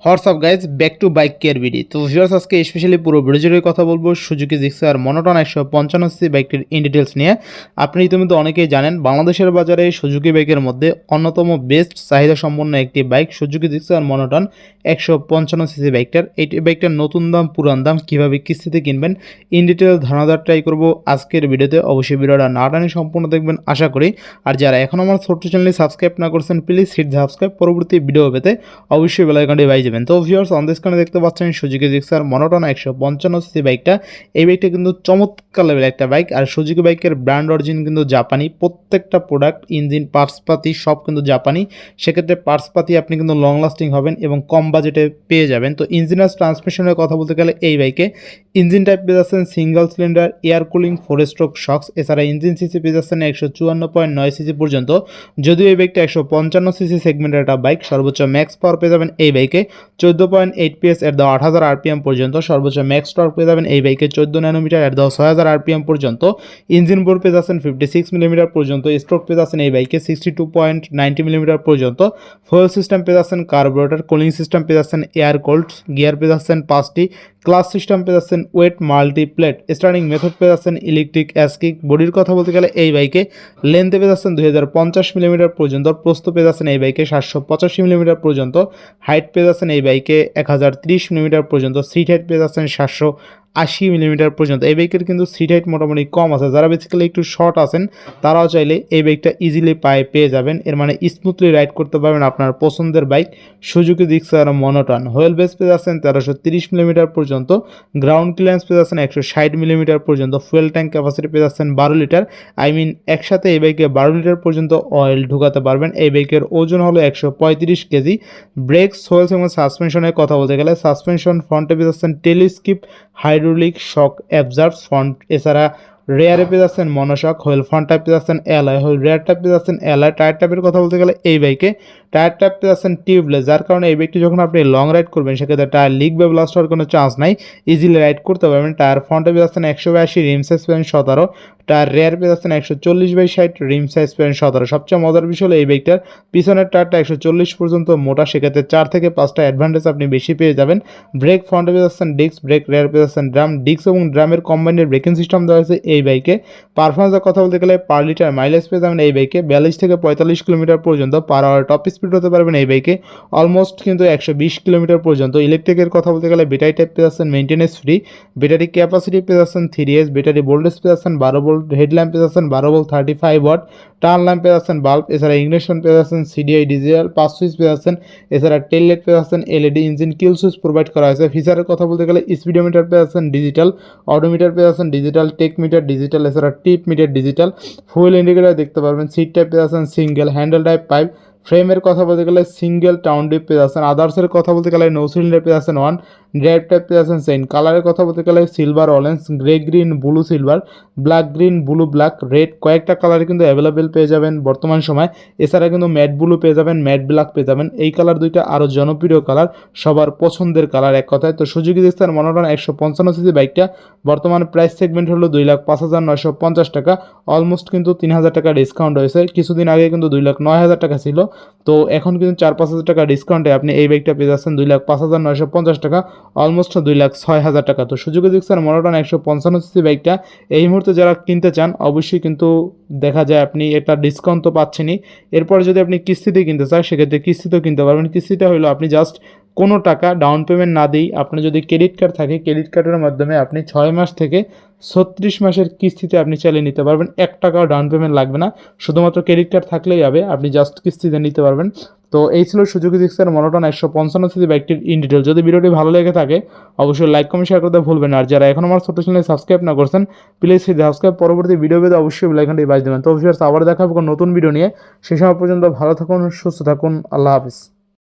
WhatsApp guys, back to bike care ভিডি। তো viewers, আজকে স্পেশালি পুরো ভিডিও জুড়ে কথা বলবো সুজুকি জিক্সার মনোটন 155cc বাইকটির ইন ডিটেলস নিয়ে। আপনি ইতিমধ্যে অনেকেই জানেন, বাংলাদেশের বাজারে সুজুকি বাইকের মধ্যে অন্যতম বেস্ট চাহিদা সম্পন্ন একটি bike Suzuki Gixxer monotone 155cc বাইকটার। এই বাইকটার নতুন দাম, পুরান দাম, কীভাবে কিস্তিতে কিনবেন, ইন ডিটেলস ধারণা ট্রাই করবো আজকের ভিডিওতে। অবশ্যই ভিডিওটা না টানি সম্পূর্ণ দেখবেন আশা করি। আর যারা এখন আমার ছোট্ট চ্যানেলে সাবস্ক্রাইব না করছেন, প্লিজ হিট সাবস্ক্রাইব, পরবর্তী ভিডিও পেতে অবশ্যই বেল আইকনটি বাজিয়ে দেবেন। তো ভিউয়ার্স, অন দ্য স্ক্রিনে দেখতে পাচ্ছেন সুজুকি জিক্সার মনোটন 155cc বাইকটা। এই বাইকটা কিন্তু চমৎকার লেভেল একটা বাইক। আর সুজুকি বাইকের ব্র্যান্ড অরিজিন কিন্তু জাপানি, প্রত্যেকটা প্রোডাক্ট, ইঞ্জিন, পার্টসপাতি সব কিন্তু জাপানি। সেক্ষেত্রে পার্টসপাতি আপনি কিন্তু লং লাস্টিং হবেন এবং কম বাজেটে পেয়ে যাবেন। তো ইঞ্জিনাস ট্রান্সমিশনের কথা বলতে গেলে এই বাইকে ইঞ্জিন টাইপ পেয়ে যাচ্ছেন single cylinder air cooling 4 stroke শক্স। এছাড়া ইঞ্জিন সিসি পেয়ে যাচ্ছেন 154.9cc পর্যন্ত। যদিও এই বাইকটা 155cc সেগমেন্টের একটা বাইক, সর্বোচ্চ ম্যাক্স পাওয়ার পেয়ে যাবেন এই বাইকে 14.8 PS এট দ্য 8000 RPM পর্যন্ত। সর্বোচ্চ ম্যাক্স টর্ক পেয়ে যাবেন এই বাইকে 14 ন্যানোমিটার এট দ্য 6000 RPM পর্যন্ত। ইঞ্জিন বোর পেয়ে যাচ্ছেন 56 মিলিমিটার পর্যন্ত। স্ট্রোক পেয়ে যাচ্ছেন এই বাইকে 62.90 মিলিমিটার পর্যন্ত। ফুয়েল সিস্টেম পেয়ে যাচ্ছেন কার্বোরেটর, কুলিং সিস্টেম পেয়ে যাচ্ছেন এয়ার কোল্ড, গিয়ার পেয়ে যাচ্ছেন 5টি, ক্লাস সিস্টেম পেয়ে যাচ্ছেন weight multi plate, starting method পেয়ে যাচ্ছেন ইলেকট্রিক অ্যাসকিক। বডির কথা বলতে গেলে এই বাইকে লেন্থে পেয়ে যাচ্ছেন 2050 মিলিমিটার পর্যন্ত। প্রস্থ পেয়ে যাচ্ছেন এই বাইকে 785 মিলিমিটার পর্যন্ত। হাইট পেয়ে যাচ্ছেন এই বাইকে 1030 মিলিমিটার পর্যন্ত। সিট হাইট পেয়ে যাচ্ছেন 780 মিলিমিটার পর্যন্ত। এই বাইকের কিন্তু সিট হাইট মোটামুটি কম আছে, যারা বেসিক্যালি একটু শর্ট আছেন তারাও চাইলে এই বাইকটা ইজিলি পেয়ে যাবেন। এর মানে স্মুথলি রাইড করতে পারবেন আপনার পছন্দের bike Suzuki Gixxer monotone. Wheel base পেয়ে যাচ্ছেন 1330 মিলিমিটার পর্যন্ত। গ্রাউন্ড ক্লিয়ারেন্স পেয়ে যাচ্ছেন 160 মিলিমিটার পর্যন্ত। ফুয়েল ট্যাঙ্ক ক্যাপাসিটি পেয়ে যাচ্ছেন 12 লিটার। একসাথে এই বাইকে 12 লিটার পর্যন্ত অয়েল ঢুকাতে পারবেন। এই বাইকের ওজন হলো 135 কেজি। ব্রেকস, হুইলস এবং সাসপেনশনের কথা বলতে গেলে সাসপেনশন ফ্রন্টে পেয়ে যাচ্ছেন টেলিস্কিপ হাইড্রোলিক শক অ্যাবজার্ভ ফ্রন্ট। এছাড়া রেয়ারে পেয়ে যাচ্ছেন মনোশক। হুইল ফ্রন্ট টাইপ পেয়ে যাচ্ছেন অ্যালয়, হুইল রেয়ার টাইপ পেয়ে যাচ্ছেন অ্যালয়। টায়ার টাইপের কথা বলতে গেলে এই বাইকে টায়ার টাইপ পেয়ে যাচ্ছেন টিউবলেস, যার কারণে এই বাইকটি যখন আপনি লং রাইড করবেন সেক্ষেত্রে টায়ার লিক বা ব্লাস্ট হওয়ার কোনো চান্স নাই, ইজিলি রাইড করতে পারবেন। টায়ার ফ্রন্টে পেয়ে যাচ্ছেন 182, রিম সাইজ পেয়েছেন 17। টায়ার রেয়ার পেয়ে যাচ্ছেন 140/60, রিম সাইজ পেয়েছেন 17। সবচেয়ে মজার বিষয় হলো এই বাইকটার পিছনের টায়ারটা 140 পর্যন্ত মোটা, সেক্ষেত্রে 4 থেকে 5টা অ্যাডভান্টেজ আপনি বেশি পেয়ে যাবেন। ব্রেক ফ্রন্টে পেয়ে যাচ্ছেন ডিস্ক ব্রেক, রেয়ার পেয়ে যাচ্ছেন ড্রাম। ডিস্ক এবং ড্রামের কম্বাইন্ডের ব্রেকিং সিস্টেম দেওয়া হয়েছে এই বাইকে। পারফরমেন্সের কথা বলতে গেলে পার লিটার মাইলেজ পেয়ে যাবেন এই বাইকে 42 থেকে 45 কিলোমিটার পর্যন্ত। পার আওয়ার টপ স্পিড হতে পারবেন এই বাইকে অলমোস্ট কিন্তু 120 কিলোমিটার পর্যন্ত। ইলেকট্রিকের কথা বলতে গেলে ব্যাটারি টাইপ পেয়ে যাচ্ছেন মেইনটেনেন্স ফ্রি। ব্যাটারি ক্যাপাসিটি পেয়ে যাচ্ছেন 3S। ব্যাটারি ভোল্টেজ পেয়ে যাচ্ছেন 12 ভোল্ট। হেডল্যাম্প পেয়ে যাচ্ছেন 12 ভোল্ট 35 ওয়াট। টার্ন ল্যাম্প পেয়ে যাচ্ছেন বাল্ব। এছাড়া ইগনিশন পেয়ে যাচ্ছেন CDI ডিজিটাল। 5 সুইচ পেয়ে যাচ্ছেন। এছাড়া টেল লাইট পেয়ে যাচ্ছেন LED। ইঞ্জিন কিল সুইচ প্রোভাইড করা হয়েছে। ফিচারের কথা বলতে গেলে স্পিডোমিটার পেয়ে যাচ্ছেন ডিজিটাল, অডোমিটার পেয়ে যাচ্ছেন ডিজিটাল, টেক মিটার ডিজিটাল, এছাড়া টিপ মিটার ডিজিটাল। ফুয়েল ইন্ডিকেটর দেখতে পারবেন। সিট টাইপ পেয়ে যাচ্ছেন সিঙ্গেল, হ্যান্ডেল টাইপ পাইপ। ফ্রেমের কথা বলতে গেলে সিঙ্গেল টাউন ডিপ পেয়ে যাচ্ছেন। আদার্সের কথা বলতে গেলে নো সিলিন্ডার পেয়ে যাচ্ছেন 1। ড্রাইভ টাইপ পেয়ে যাচ্ছেন চেইন। কালারের কথা বলতে গেলে silver orange, grey green, blue silver, black green, blue black, red, কয়েকটা কালারে কিন্তু অ্যাভেলেবেল পেয়ে যাবেন বর্তমান সময়। এছাড়া কিন্তু ম্যাট ব্লু পেয়ে যাবেন, ম্যাট ব্ল্যাক পেয়ে যাবেন। এই কালার দুইটা আরও জনপ্রিয় কালার, সবার পছন্দের কালার এক কথায়। তো সুজুকি জিক্সার মনোটন 155cc বাইকটা বর্তমান প্রাইস সেগমেন্ট হলো 2,05,950 টাকা। অলমোস্ট কিন্তু 3,000 টাকা ডিসকাউন্ট হয়েছে। কিছুদিন আগে কিন্তু 2,09,000 টাকা ছিল। তো এখন কিন্তু 4-5 হাজার টাকা ডিসকাউন্টে আপনি এই বাইকটা পেয়ে যাচ্ছেন 2,05,950 টাকা, অলমোস্ট 2,06,000 টাকা। তো সুজুকি জিক্সার মনোটন 155cc বাইকটা এই মুহূর্তে যারা কিনতে চান অবশ্যই কিন্তু দেখা যায় আপনি এটা ডিসকাউন্ট তো পাচ্ছেনই। এরপরে যদি আপনি কিস্তিতে কিনতে চান সেক্ষেত্রে কিস্তিতেও কিনতে পারবেন। কিস্তিটা হলো আপনি জাস্ট কোনো টাকা ডাউন পেমেন্ট না দিই, আপনার যদি ক্রেডিট কার্ড থাকে ক্রেডিট কার্ডের মাধ্যমে আপনি 6 মাস থেকে 36 মাসের কিস্তিতে আপনি চালিয়ে নিতে পারবেন। 1 টাকাও ডাউন পেমেন্ট লাগবে না, শুধুমাত্র ক্রেডিট কার্ড থাকলেই হবে, আপনি জাস্ট কিস্তিতে নিতে পারবেন। তো এই ছিল সুজুকি জিক্সার মনোটন 155cc বাইকটির ইন ডিটেল। যদি ভিডিওটি ভালো লেগে থাকে অবশ্যই লাইক কমেন্ট শেয়ার করতে ভুলবেন না। আর যারা এখন আমার ছোট চ্যানেলে সাবস্ক্রাইব না করছেন প্লিজ সাবস্ক্রাইব, পরবর্তী ভিডিও পেতে অবশ্যই বেল আইকনটি বাজিয়ে দেবেন। তো অবশ্যই আবার দেখা হবে নতুন ভিডিও নিয়ে। সেই সময় পর্যন্ত ভালো থাকুন, সুস্থ থাকুন, আল্লাহ হাফিজ।